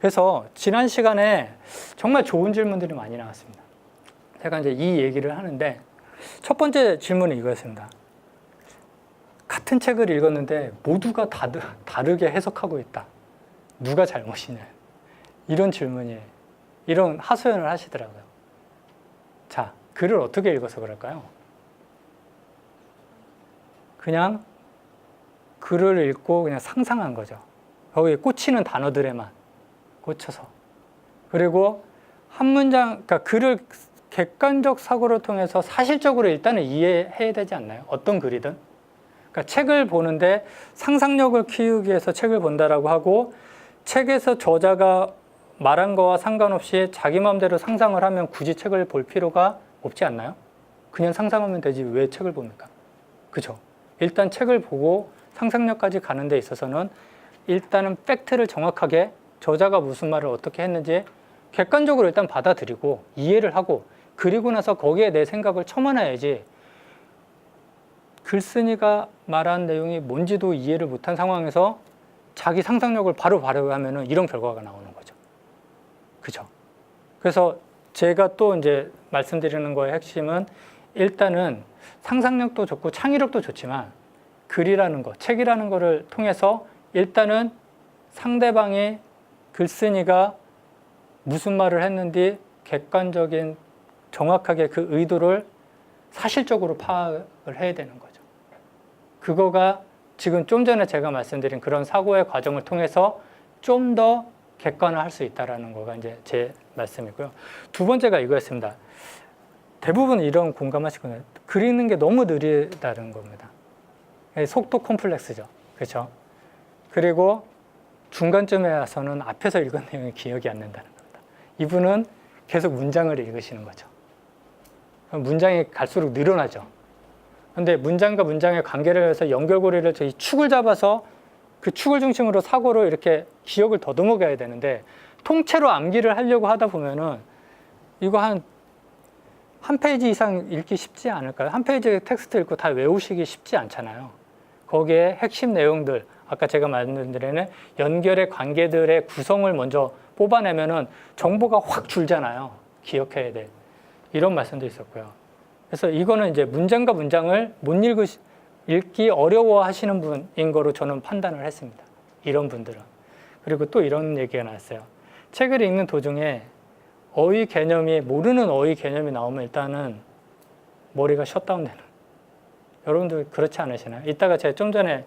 그래서 지난 시간에 정말 좋은 질문들이 많이 나왔습니다. 제가 이제 이 얘기를 하는데 첫 번째 질문은 이거였습니다. 같은 책을 읽었는데 모두가 다르게 해석하고 있다. 누가 잘못이냐. 이런 질문이, 이런 하소연을 하시더라고요. 자, 글을 어떻게 읽어서 그럴까요? 그냥 글을 읽고 그냥 상상한 거죠. 거기에 꽂히는 단어들에만 꽂혀서. 그리고 한 문장, 그러니까 글을 객관적 사고를 통해서 사실적으로 일단은 이해해야 되지 않나요? 어떤 글이든. 그러니까 책을 보는데 상상력을 키우기 위해서 책을 본다라고 하고, 책에서 저자가 말한 거와 상관없이 자기 마음대로 상상을 하면 굳이 책을 볼 필요가 없지 않나요? 그냥 상상하면 되지 왜 책을 봅니까? 그죠? 일단 책을 보고 상상력까지 가는 데 있어서는 일단은 팩트를 정확하게 저자가 무슨 말을 어떻게 했는지 객관적으로 일단 받아들이고 이해를 하고, 그리고 나서 거기에 내 생각을 첨언해야지, 글쓴이가 말한 내용이 뭔지도 이해를 못한 상황에서 자기 상상력을 바로 발휘하면은 이런 결과가 나오는 거죠. 그죠? 그래서 제가 또 이제 말씀드리는 거의 핵심은 일단은 상상력도 좋고 창의력도 좋지만 글이라는 거, 책이라는 거를 통해서 일단은 상대방이 글쓴이가 무슨 말을 했는지 객관적인 정확하게 그 의도를 사실적으로 파악을 해야 되는 거죠. 그거가 지금 좀 전에 제가 말씀드린 그런 사고의 과정을 통해서 좀 더 객관화할 수 있다는 거가 이제 제 말씀이고요. 두 번째가 이거였습니다. 대부분 이런 공감하시거든요. 그리는 게 너무 느리다는 겁니다. 속도 콤플렉스죠. 그렇죠? 그리고 중간쯤에 와서는 앞에서 읽은 내용이 기억이 안 난다는 겁니다. 이분은 계속 문장을 읽으시는 거죠. 문장이 갈수록 늘어나죠. 근데 문장과 문장의 관계를 해서 연결고리를 저희 축을 잡아서 그 축을 중심으로 사고로 이렇게 기억을 더듬어 가야 되는데, 통째로 암기를 하려고 하다 보면은 이거 한 페이지 이상 읽기 쉽지 않을까요? 한 페이지 텍스트 읽고 다 외우시기 쉽지 않잖아요. 거기에 핵심 내용들, 아까 제가 말씀드린 연결의 관계들의 구성을 먼저 뽑아내면은 정보가 확 줄잖아요. 기억해야 돼. 이런 말씀도 있었고요. 그래서 이거는 이제 문장과 문장을 못 읽기 어려워 하시는 분인 거로 저는 판단을 했습니다. 이런 분들은. 그리고 또 이런 얘기가 나왔어요. 책을 읽는 도중에 어휘 개념이, 모르는 어휘 개념이 나오면 일단은 머리가 셧다운되는. 여러분들 그렇지 않으시나요? 이따가 제가 좀 전에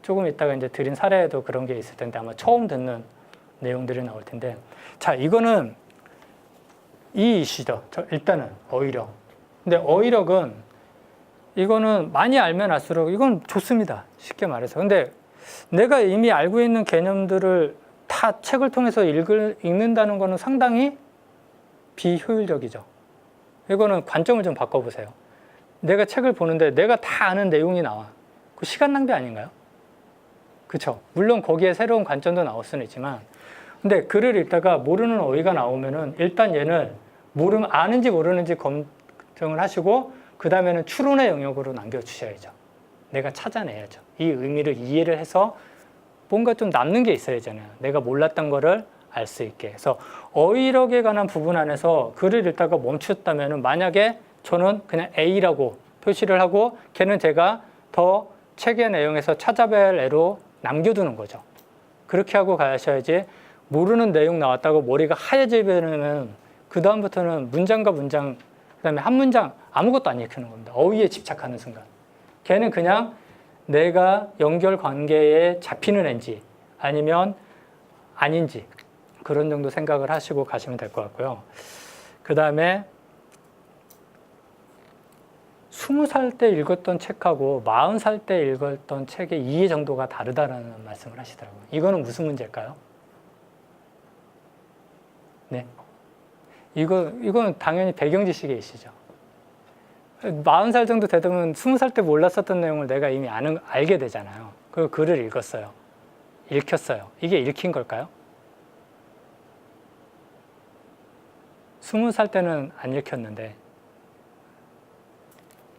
조금 이따가 이제 드린 사례에도 그런 게 있을 텐데 아마 처음 듣는 내용들이 나올 텐데, 자, 이거는 이 이슈죠. 일단은 어휘력. 근데 어휘력은 이거는 많이 알면 알수록 이건 좋습니다. 쉽게 말해서. 근데 내가 이미 알고 있는 개념들을 다 책을 통해서 읽는다는 거는 상당히 비효율적이죠. 이거는 관점을 좀 바꿔보세요. 내가 책을 보는데 내가 다 아는 내용이 나와. 그 시간 낭비 아닌가요? 그렇죠. 물론 거기에 새로운 관점도 나올 수는 있지만, 근데 글을 읽다가 모르는 어휘가 나오면은 일단 얘는 아는지 모르는지 검증을 하시고, 그 다음에는 추론의 영역으로 남겨주셔야죠. 내가 찾아내야죠. 이 의미를 이해를 해서 뭔가 좀 남는 게 있어야 하잖아요. 내가 몰랐던 거를 알 수 있게. 그래서 어휘력에 관한 부분 안에서 글을 읽다가 멈췄다면, 만약에 저는 그냥 A라고 표시를 하고 걔는 제가 더 책의 내용에서 찾아뵐 애로 남겨두는 거죠. 그렇게 하고 가셔야지, 모르는 내용 나왔다고 머리가 하얘지면 그 다음부터는 문장과 문장, 그 다음에 한 문장 아무것도 안 읽히는 겁니다. 어휘에 집착하는 순간. 걔는 그냥 내가 연결 관계에 잡히는 애인지 아니면 아닌지 그런 정도 생각을 하시고 가시면 될 것 같고요. 그 다음에 20살 때 읽었던 책하고 40살 때 읽었던 책의 이해 정도가 다르다는 말씀을 하시더라고요. 이거는 무슨 문제일까요? 네. 이건 당연히 배경 지식의 이슈죠. 40살 정도 되면 20살 때 몰랐었던 내용을 내가 이미 알게 되잖아요. 그 글을 읽었어요. 읽혔어요. 이게 읽힌 걸까요? 20살 때는 안 읽혔는데,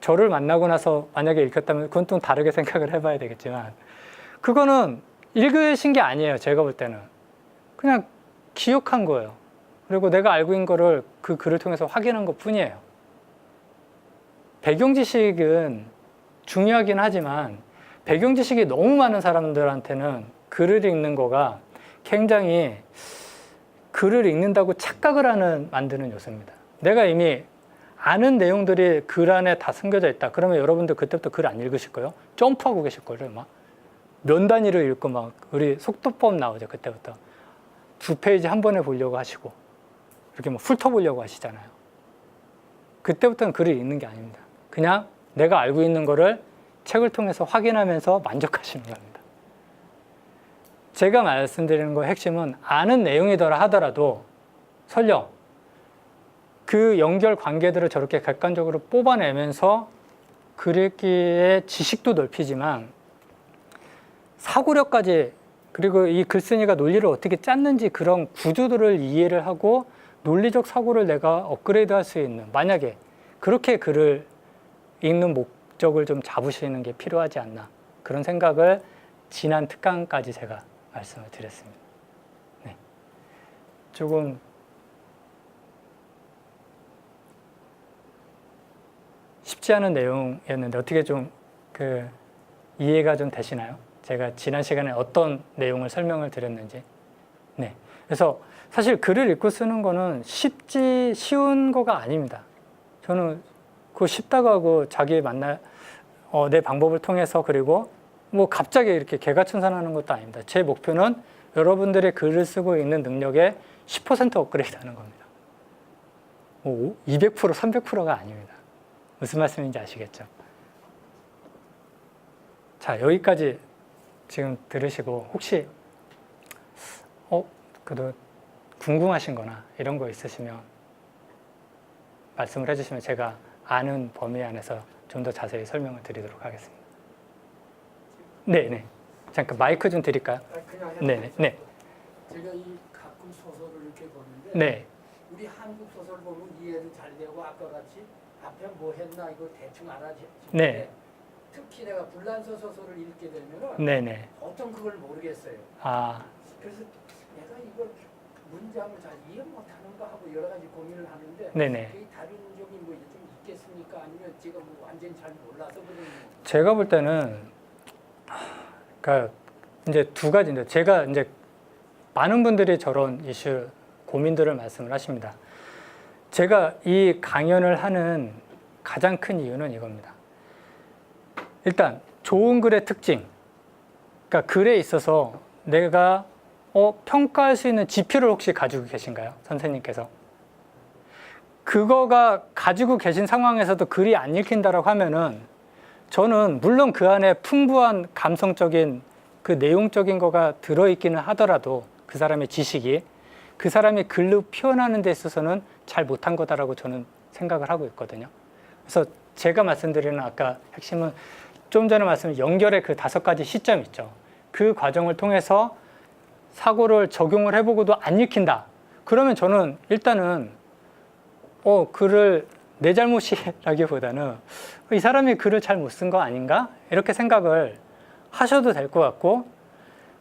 저를 만나고 나서 만약에 읽혔다면 그건 또 다르게 생각을 해봐야 되겠지만, 그거는 읽으신 게 아니에요. 제가 볼 때는. 그냥 기억한 거예요. 그리고 내가 알고 있는 거를 그 글을 통해서 확인한 것 뿐이에요. 배경 지식은 중요하긴 하지만 배경 지식이 너무 많은 사람들한테는 글을 읽는 거가 굉장히 글을 읽는다고 착각을 만드는 요소입니다. 내가 이미 아는 내용들이 글 안에 다 숨겨져 있다. 그러면 여러분들 그때부터 글 안 읽으실 거예요. 점프하고 계실 거예요. 막 면 단위로 읽고 막 우리 속도법 나오죠. 그때부터 2페이지 한 번에 보려고 하시고 이렇게 뭐 훑어보려고 하시잖아요. 그때부터는 글을 읽는 게 아닙니다. 그냥 내가 알고 있는 거를 책을 통해서 확인하면서 만족하시는 겁니다. 제가 말씀드리는 거의 핵심은 아는 내용이더라 하더라도 설령 그 연결 관계들을 저렇게 객관적으로 뽑아내면서 글 읽기의 지식도 넓히지만 사고력까지, 그리고 이 글쓴이가 논리를 어떻게 짰는지 그런 구조들을 이해를 하고 논리적 사고를 내가 업그레이드 할 수 있는, 만약에 그렇게 글을 읽는 목적을 좀 잡으시는 게 필요하지 않나, 그런 생각을 지난 특강까지 제가 말씀을 드렸습니다. 네. 조금 쉽지 않은 내용이었는데 어떻게 좀 이해가 좀 되시나요? 제가 지난 시간에 어떤 내용을 설명을 드렸는지. 네. 그래서 사실 글을 읽고 쓰는 거는 쉬운 거가 아닙니다. 저는 그거 쉽다고 하고 내 방법을 통해서, 그리고 뭐 갑자기 이렇게 개가천선하는 것도 아닙니다. 제 목표는 여러분들의 글을 쓰고 있는 능력의 10% 업그레이드 하는 겁니다. 200%, 300%가 아닙니다. 무슨 말씀인지 아시겠죠? 자, 여기까지 지금 들으시고 혹시 그래도 궁금하신 거나 이런 거 있으시면 말씀을 해주시면 제가 아는 범위 안에서 좀 더 자세히 설명을 드리도록 하겠습니다. 네네. 잠깐 마이크 좀 드릴까요? 네네. 네. 제가 가끔 소설을 이렇게 보는데 네. 우리 한국 소설 보면 이해도 잘 되고 아까 같이 앞에 뭐 했나 이거 대충 알아지는데 네. 특히 내가 불란서 소설을 읽게 되면은 네네. 어떤 그걸 모르겠어요. 그래서 내가 이걸 문장을 잘 이해 못하는가 하고 여러 가지 고민을 하는데 네네. 그게 다른 점이 뭐 좀 있겠습니까? 아니면 제가 뭐 완전히 잘 몰라서 그런지. 제가 볼 때는 그러니까 이제 두 가지인데, 제가 이제 많은 분들이 저런 이슈 고민들을 말씀을 하십니다. 제가 이 강연을 하는 가장 큰 이유는 이겁니다. 일단 좋은 글의 특징, 그러니까 글에 있어서 내가 평가할 수 있는 지표를 혹시 가지고 계신가요? 선생님께서. 그거가 가지고 계신 상황에서도 글이 안 읽힌다라고 하면은 저는 물론 그 안에 풍부한 감성적인 그 내용적인 거가 들어있기는 하더라도 그 사람의 지식이 그 사람이 글로 표현하는 데 있어서는 잘 못한 거다라고 저는 생각을 하고 있거든요. 그래서 제가 말씀드리는 아까 핵심은 좀 전에 말씀드린 연결의 그 5가지 시점 있죠. 그 과정을 통해서 사고를 적용을 해보고도 안 읽힌다. 그러면 저는 일단은 글을 내 잘못이라기보다는 이 사람이 글을 잘 못 쓴 거 아닌가? 이렇게 생각을 하셔도 될 것 같고,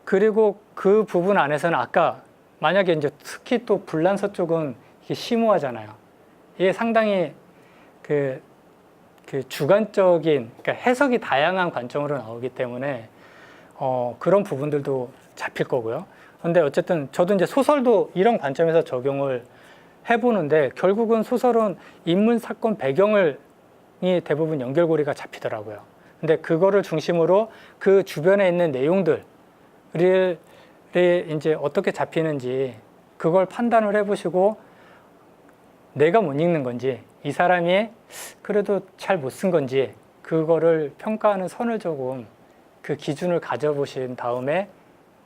그리고 그 부분 안에서는 아까 만약에 이제 특히 또 불란서 쪽은 이게 심오하잖아요. 이게 상당히 그 주관적인, 그러니까 해석이 다양한 관점으로 나오기 때문에 그런 부분들도 잡힐 거고요. 그런데 어쨌든 저도 이제 소설도 이런 관점에서 적용을 해보는데 결국은 소설은 인물, 사건, 배경이 대부분 연결고리가 잡히더라고요. 근데 그거를 중심으로 그 주변에 있는 내용들이 이제 어떻게 잡히는지 그걸 판단을 해보시고 내가 못 읽는 건지 이 사람이 그래도 잘 못 쓴 건지 그거를 평가하는 선을 조금 그 기준을 가져보신 다음에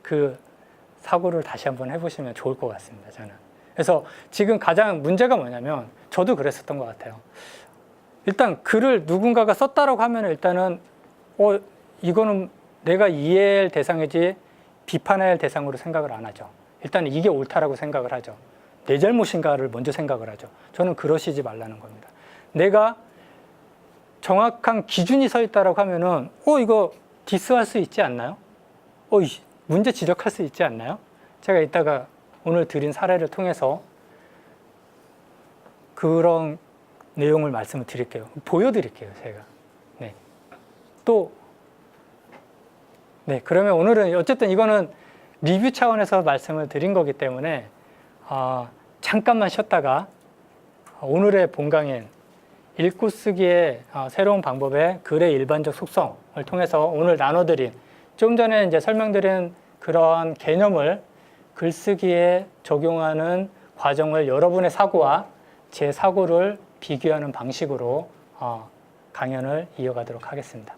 그 사고를 다시 한번 해보시면 좋을 것 같습니다. 저는. 그래서 지금 가장 문제가 뭐냐면 저도 그랬었던 것 같아요. 일단 글을 누군가가 썼다라고 하면 일단은 이거는 내가 이해할 대상이지 비판할 대상으로 생각을 안 하죠. 일단 이게 옳다라고 생각을 하죠. 내 잘못인가를 먼저 생각을 하죠. 저는 그러시지 말라는 겁니다. 내가 정확한 기준이 서 있다라고 하면은 이거 디스할 수 있지 않나요? 문제 지적할 수 있지 않나요? 제가 이따가 오늘 드린 사례를 통해서 그런 내용을 말씀을 드릴게요. 보여드릴게요, 제가. 네. 또, 네, 그러면 오늘은 어쨌든 이거는 리뷰 차원에서 말씀을 드린 거기 때문에 잠깐만 쉬었다가 오늘의 본강인 읽고 쓰기의 새로운 방법의 글의 일반적 속성을 통해서 오늘 나눠드린 좀 전에 이제 설명드린 그러한 개념을 글쓰기에 적용하는 과정을 여러분의 사고와 제 사고를 비교하는 방식으로 강연을 이어가도록 하겠습니다.